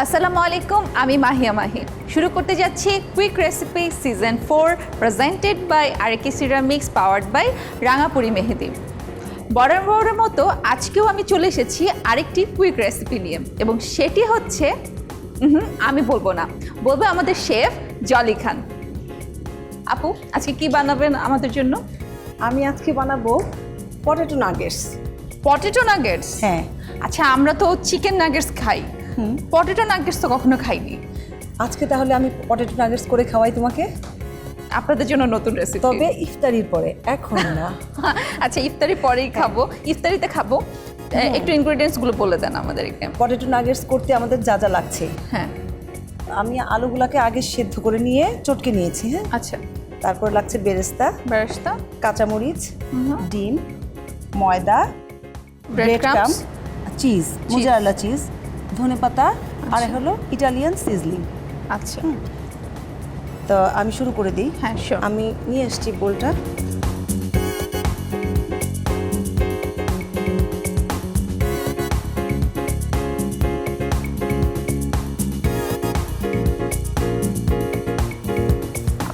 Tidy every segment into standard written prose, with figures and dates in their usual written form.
আসসালামু আলাইকুম, আমি মাহিয়া মাহি। শুরু করতে যাচ্ছি quick recipe season 4 presented by আরেকি ceramics powered by Rangapuri Mehedi. বরাবরের মতো আজকেও আমি চলে এসেছি আরেকটি কুইক রেসিপি নিয়ে, এবং সেটি হচ্ছে আমি বলবো না, বলবো আমাদের শেফ জলি খান। আপু, আজকে কি বানাবেন আমাদের জন্য? আমি আজকে বানাবো পটেটো নাগেটস। Potato nuggets? হ্যাঁ। আচ্ছা, আমরা তো চিকেন নাগেটস খাই, পটেটো নাগেটস তো কখনো খাইনি। আজকে তাহলে আমি পটেটো নাগেটস করে খাওয়াই তোমাকে। আপনাদের জন্য নতুন রেসিপি, তবে ইফতারির পরে, এখন না। আচ্ছা, ইফতারির পরেই খাবো, ইফতারিতে খাবো। একটু ইনগ্রেডিয়েন্টস গুলো বলে দেন আমাদেরকে। পটেটো নাগেটস করতে আমাদের যা যা লাগছে। হ্যাঁ, আমি আলুগুলাকে আগে সেদ্ধ করে নিয়ে চটকে নিয়েছি। হ্যাঁ, আচ্ছা। তারপর লাগছে বেরেস্তা, কাঁচামরিচ, ডিম, ময়দা, bread crumbs, cheese, mozzarella cheese, ধনেপাতা, আর হলো ইটালিয়ান সিজলিং। আচ্ছা, তো আমি শুরু করে দিই। হ্যাঁ, শিওর। আমি নিয়ে এসেছি বোলটা।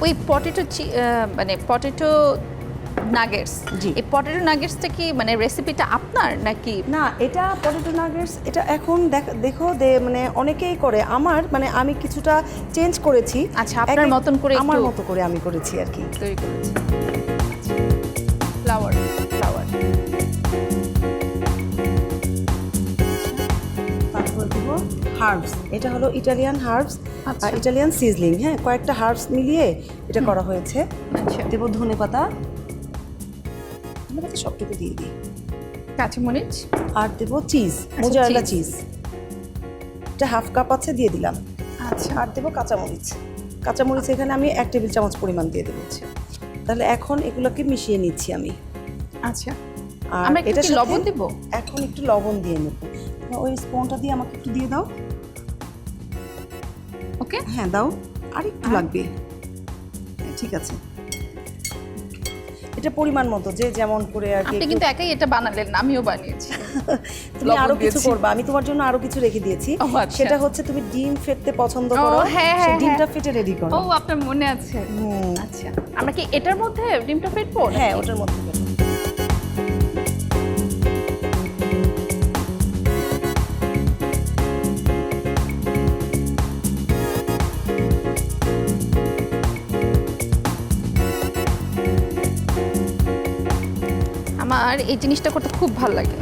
ওই পটেটো মানে পটেটো নাগেটস, এই পটেটো নাগেটসটা কি মানে রেসিপিটা আপনার নাকি? না, এটা পটেটো নাগেটস, এটা এখন দেখো মানে অনেকেই করে। মানে আমি কিছুটা চেঞ্জ করেছি। আচ্ছা, আপনার মতন করে, আমার মতো করে আমি করেছি আর কি, তৈরি করেছি। ফ্লাওয়ার তারপর দিব হার্বস। এটা হলো ইটালিয়ান হার্বস আচ্ছা। আর ইটালিয়ান সিজলিং। হ্যাঁ, কয়েকটা হার্বস মিলিয়ে এটা করা হয়েছে। আচ্ছা, দেব ধনেপাতা, সবটুকু দিয়ে দিই। কাঁচামরিচ, আর দেব চিজ, মোজারেলা চিজ। এটা হাফ কাপ আছে, দিয়ে দিলাম। আচ্ছা। আর দেব কাঁচামরিচ। কাঁচামরিচ এখানে আমি 1 টেবিল চামচ পরিমাণ দিয়ে দেবো। তাহলে এখন এগুলোকে মিশিয়ে নিচ্ছি আমি। আচ্ছা, আর আমরা এটা কি লবণ দেব? এখন একটু লবণ দিয়ে নেব। ওই স্পুনটা দিয়ে আমাকে একটু দিয়ে দাও। ওকে, হ্যাঁ দাও, আর একটু লাগবে। ঠিক আছে, এটা পরিমাণ মতো, যে যেমন করে আর কি। আপনি কিন্তু একাই এটা বানালেন না, আমিও বানিয়েছি। তুমি আরো কিছু করবা, আমি তোমার জন্য আরো কিছু রেখে দিয়েছি। সেটা হচ্ছে তুমি ডিম ফেটতে পছন্দ করো। হ্যাঁ, ডিমটা ফেটে রেডি করো। ও, আপনার মনে আছে। আচ্ছা, আমরা কি এটার মধ্যে ডিমটা ফেটবো? হ্যাঁ, ওটার মধ্যে ফেটবো। আমার এই জিনিসটা করতে খুব ভালো লাগে।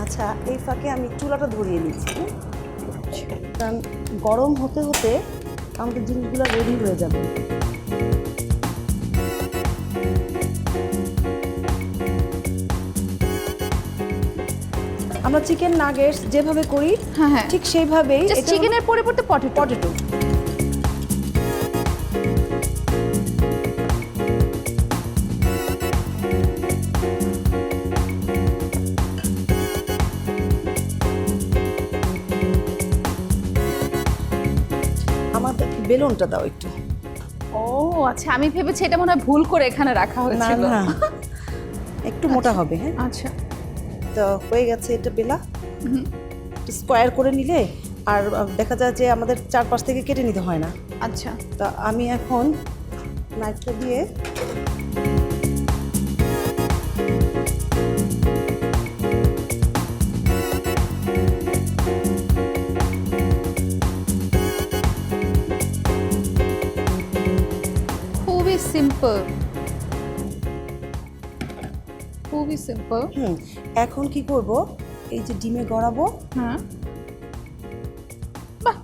আচ্ছা, এই ফাঁকে আমি চুলাটা ধরিয়ে নিচ্ছি, কারণ গরম হতে হতে আমাদের জিনিসগুলো রেডি হয়ে যাবে। আমরা চিকেন নাগেটস যেভাবে করি, হ্যাঁ, ঠিক সেইভাবেই চিকেনের পরিবর্তে পটেটো। আমাদের বেলুনটা দাও একটু। ও আচ্ছা, আমি ভেবেছি এটা মনে হয় ভুল করে এখানে রাখা হয়েছিল। না, একটু মোটা হবে। হ্যাঁ, আচ্ছা, তো হয়ে গেছে এটা বেলা। স্কোয়ার করে নিলে আর দেখা যায় যে আমাদের চারপাশ থেকে কেটে নিতে হয় না। আচ্ছা, তা আমি এখন নাইফটা দিয়ে খুবই সিম্পল। এখন কি করব, এই যে ডিমে গড়াবো। হ্যাঁ, বাহ,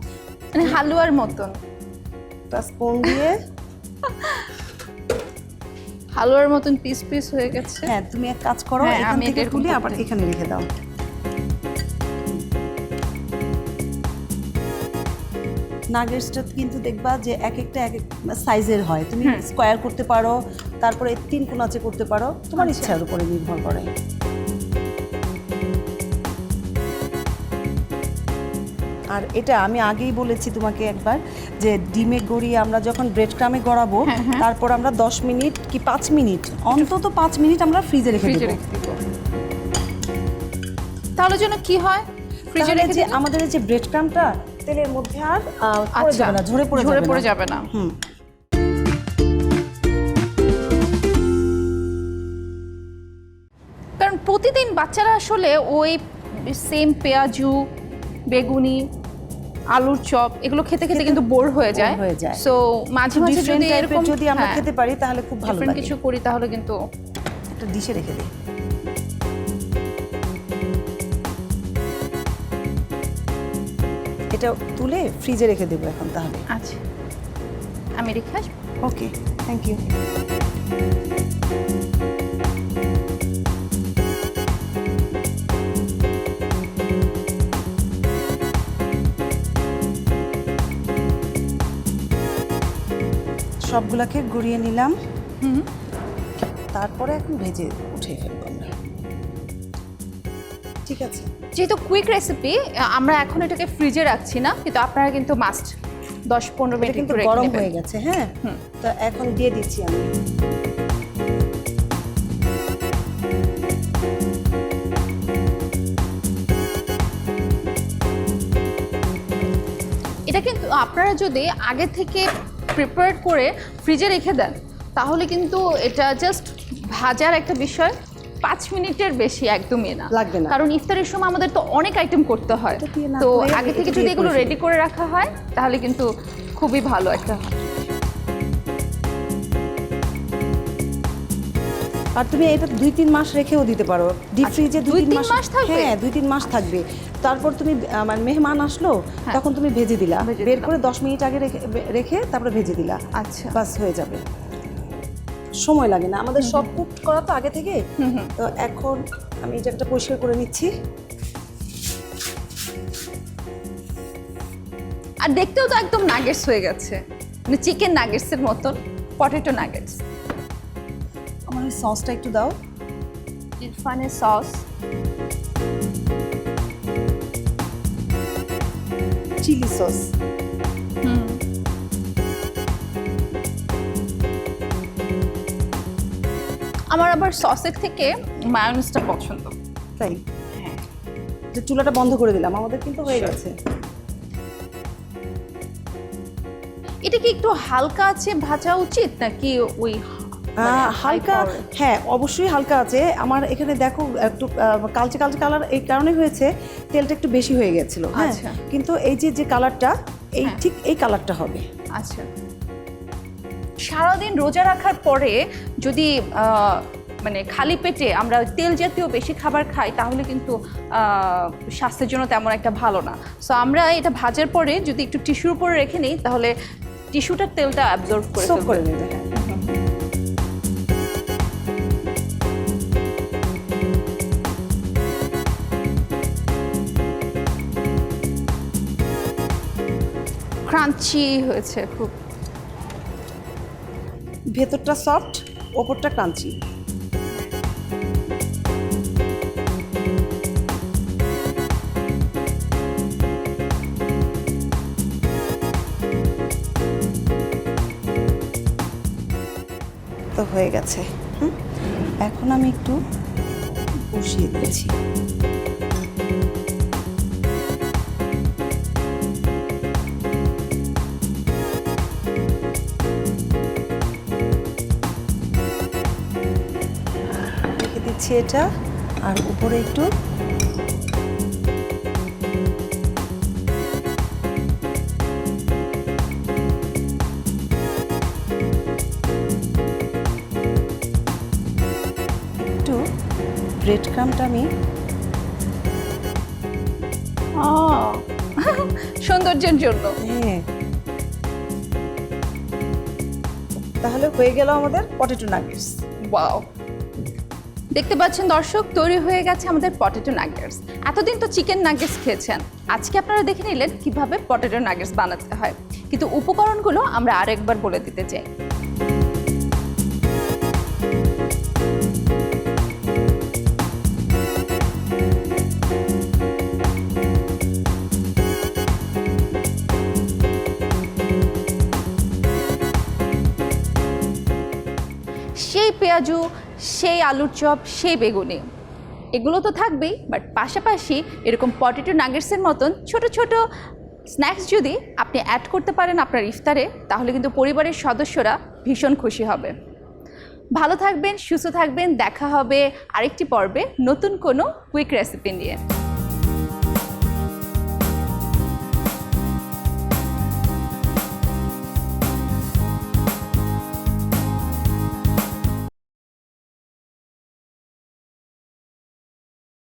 মানে হালুয়ার মতন। স্পুন দিয়ে হালুয়ার মতন পিস পিস হয়ে গেছে। হ্যাঁ, তুমি এক কাজ করো, এখান থেকে তুলে আবার এখানে রেখে দাও। নাগেটসটা কিন্তু দেখবা যে এক একটা সাইজের হয়। তুমি স্কোয়ার করতে পারো, তারপরে 3 কোণাচে করতে পারো, তোমার ইচ্ছার উপরে নির্ভর করে। আর এটা আমি আগেই বলেছি তোমাকে একবার, যে ডিমে গড়িয়ে আমরা যখন ব্রেড ক্রামে গড়াবো, তারপর আমরা 10 মিনিট কি 5 মিনিট, অন্তত 5 মিনিট আমরা ফ্রিজে রেখে দেব। তাহলে জন্য কি হয় ফ্রিজে তাহলে রেখে যে দিলে? আমাদের এই যে ব্রেড ক্রামটা তেলের মধ্যে আর পড়ে যাবে না, ঝরে পড়ে যাবে না। কারণ প্রতিদিন বাচ্চারা আসলে ওই সেম পেঁয়াজু, বেগুনি, আলুর চপ এগুলো খেতে খেতে কিন্তু বোর হয়ে যায়। সো মাঝে মাঝে যদি এরকম যদি আমরা খেতে পারি তাহলে খুব ভালো লাগে। কিছু করি তাহলে কিন্তু একটা ডিশে রেখে দিই। এটা তুলে ফ্রিজে রেখে দেবো এখন তাহলে। আচ্ছা, আমি রেখে আসবো। ওকে, থ্যাংক ইউ। সবগুলাকে গুঁড়িয়ে নিলাম, তারপরে এখন ভেজে উঠিয়ে ফেলবো আমরা। ঠিক আছে, যেহেতু কুইক রেসিপি আমরা এখন এটাকে ফ্রিজে রাখছি না, কিন্তু আপনারা কিন্তু মাস্ট 10-15 মিনিট কিন্তু একটু গরম হয়ে গেছে। হ্যাঁ, তো এখন দিয়ে দিচ্ছি আমি। এটা কিন্তু আপনারা যদি আগে থেকে প্রিপেয়ার করে ফ্রিজে রেখে দেন তাহলে কিন্তু এটা জাস্ট ভাজার একটা বিষয়, 5 মিনিটের বেশি একদমই না লাগবে না, কারণ ইফতারের সময় আমাদের তো অনেক আইটেম করতে হয়। তো আগে থেকে যদি এগুলো রেডি করে রাখা হয় তাহলে কিন্তু খুবই ভালো একটা হয়। আর তুমি এটা 2-3 মাস রেখেও দিতে পারো ডিপ ফ্রিজে। 2-3 মাস থাকবে? হ্যাঁ, 2-3 মাস থাকবে। তারপর তুমি মানে মেহমান আসলো তখন তুমি ভেজে দিলা, বের করে 10 মিনিট আগে রেখে তারপরে ভেজে দিলা। আচ্ছা, বাস হয়ে যাবে, সময় লাগে না। আমাদের সব কুক করা তো আগে থেকে। তো এখন আমি এই জায়গাটা পরিষ্কার করে নিচ্ছি। আর দেখতেও তো একদম নাগেটস হয়ে গেছে, মানে চিকেন নাগেটসের মতন, পটেটো নাগেটস। আমার ওই সসটা একটু দাও, ইরফানের সস, চিলি সস। আমার আবার সসের থেকে মায়োনিজটা পছন্দ। তাই? হ্যাঁ, যে চুলাটা বন্ধ করে দিলাম, আমাদের কিন্তু হয়ে গেছে। এটা কি একটু হালকা আছে ভাজা উচিত নাকি ওই হালকা? হ্যাঁ, অবশ্যই হালকা আছে। আমার এখানে দেখো একটু কালচে কালচে কালার এই কারণে হয়েছে, তেলটা একটু বেশি হয়ে গেছিল। হ্যাঁ, কিন্তু এই যে কালারটা এই ঠিক এই কালারটা হবে। আচ্ছা, সারাদিন রোজা রাখার পরে যদি মানে খালি পেটে আমরা তেল জাতীয় বেশি খাবার খাই তাহলে কিন্তু স্বাস্থ্যের জন্য তেমন একটা ভালো না। সো আমরা এটা ভাজার পরে যদি একটু টিস্যুর উপরে রেখে নিই তাহলে টিস্যুটার তেলটা অ্যাবজর্ব করে নেবে। ক্রাঞ্চি হয়েছে খুব, ভেতরটা সফট, ওপরটা ক্রাঞ্চি। তো হয়ে গেছে। এখন আমি একটু বসিয়ে দিয়েছি। এটা আর উপরে একটু ব্রেড ক্রাম্পটা আমি সৌন্দর্যের জন্য। হ্যাঁ, তাহলে হয়ে গেল আমাদের পটেটো নাগেটস। ওয়াও, দেখতে পাচ্ছেন দর্শক, তৈরি হয়ে গেছে আমাদের পটেটো নাগেটস। এতদিন তো চিকেন নাগেটস খেয়েছেন, আজকে আপনারা দেখে নিলেন কিভাবে পটেটো নাগেটস বানাতে হয়। কিন্তু উপকরণগুলো আমরা আরেকবার বলে দিতে চাই। সেই পেঁয়াজু, সেই আলুর চপ, সেই বেগুনি, এগুলো তো থাকবেই, বাট পাশাপাশি এরকম পটেটো নাগেটসের মতন ছোট ছোট স্ন্যাক্স যদি আপনি অ্যাড করতে পারেন আপনার ইফতারে, তাহলে কিন্তু পরিবারের সদস্যরা ভীষণ খুশি হবে। ভালো থাকবেন, সুস্থ থাকবেন, দেখা হবে আরেকটি পর্বে নতুন কোনো কুইক রেসিপি নিয়ে।